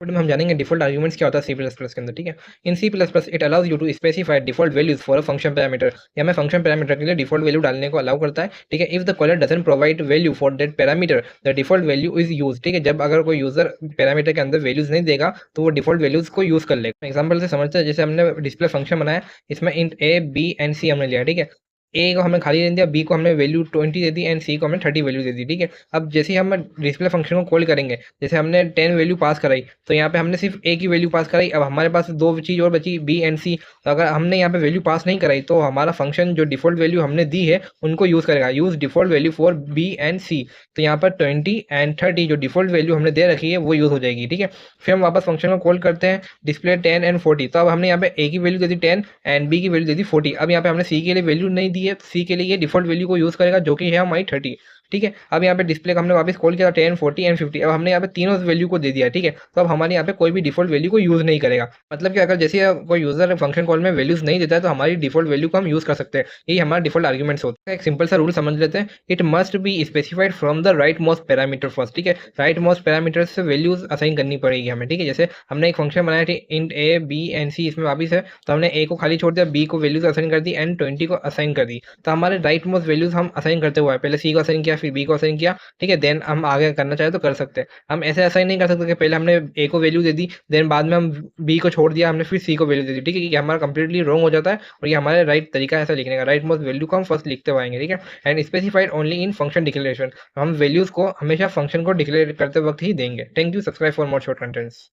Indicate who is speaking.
Speaker 1: में हम जानेंगे डिफॉल्ट आर्ग्यूमेंट्स क्या होता है सी प्लस प्लस के अंदर। ठीक है, in C plus plus it allows you to specify default values for a function parameter. या हमें फंक्शन पैरामीटर के लिए डिफॉल्ट वैल्यू डालने को अलाउ करता है। ठीक है, if the caller doesn't provide value for that parameter the default value is use. ठीक है, जब अगर कोई यूजर पैरामीटर के अंदर वैल्यूज नहीं देगा तो वो डिफॉल्ट वैल्यूज को यूज कर लेगा। एग्जाम्पल से समझते हैं, जैसे हमने डिस्प्ले फंक्शन बनाया, इसमें इंट ए बी एंड सी हमने लिया। ठीक है, ए को हमने खाली दे दिया, बी को हमने वैल्यू 20 दे दी एंड सी को हमने 30 वैल्यू दे दी। ठीक है, अब जैसे ही हम डिस्प्ले फंक्शन को कॉल करेंगे, जैसे हमने 10 वैल्यू पास कराई तो यहाँ पे हमने सिर्फ ए की वैल्यू पास कराई। अब हमारे पास दो चीज़ और बची, बी एंड सी। तो अगर हमने यहाँ पे वैल्यू पास नहीं कराई तो हमारा फंक्शन जो डिफॉल्ट वैल्यू हमने दी है उनको यूज़ करेगा, use default value for B and C. तो यहाँ पर 20 एंड 30 जो डिफॉल्ट वैल्यू हमने दे रखी है वो यूज़ हो जाएगी। ठीक है, फिर हम वापस फंक्शन को कॉल करते हैं, डिस्प्ले 10 एंड 40। तो अब हमने यहाँ पे ए की वैल्यू दे दी 10 एंड बी की वैल्यू दे दी 40। अब यहाँ पे हमने सी के लिए वैल्यू नहीं दी है, सी के लिए डिफॉल्ट वैल्यू को यूज़ करेगा जो कि है हमारी 30। ठीक है, अब यहाँ पे डिस्प्ले का हमने वापस कॉल किया 10 40 एंड 50। अब हमने यहाँ पे तीनों वैल्यू को दे दिया। ठीक है, तो अब हमारे यहाँ पे कोई भी डिफॉल्ट वैल्यू को यूज़ नहीं करेगा। मतलब कि अगर जैसे कोई यूज़र फंक्शन कॉल में वैल्यूज़ नहीं देता है तो हमारी डिफॉल्ट वैल्यू को हम यूज़ कर सकते हैं। यही हमारा डिफॉल्ट आर्ग्यूमेंट्स होता है। एक सिंपल सा रूल समझ लेते हैं, it must be specified from the right most parameter first. ठीक है, राइट मोस्ट पैरामीटर से वैल्यूज असाइन करनी पड़ेगी हमें। ठीक है, जैसे हमने एक फंक्शन बनाया थी इंट ए बी एंड सी, इसमें वापिस है तो हमने ए को खाली छोड़ दिया, बी को वैल्यूज असाइन कर दी एंड 20 को असाइन कर दी। तो हमारे राइट मोस्ट वैल्यूज हम असाइन करते हुए पहले सी को असाइन किया फिर बी को असाइन किया। ठीक है, देन हम आगे करना चाहे तो कर सकते हैं। हम ऐसे असाइन नहीं कर सकते कि पहले हमने ए को वैल्यू दे दी देन बाद में हम बी को छोड़ दिया हमने फिर सी को वैल्यू दे दी। ठीक है, ये हमारा कंप्लीटली रॉन्ग हो जाता है और ये हमारे राइट तरीका है ऐसा लिखने का। राइट मोस्ट वैल्यू को हम फर्स्ट लिखते हुए आएंगे। ठीक है, and specified only in function declaration. हम वैल्यूज को हमेशा फंक्शन को डिक्लेयर करते वक्त ही देंगे। Thank you, subscribe for more short contents.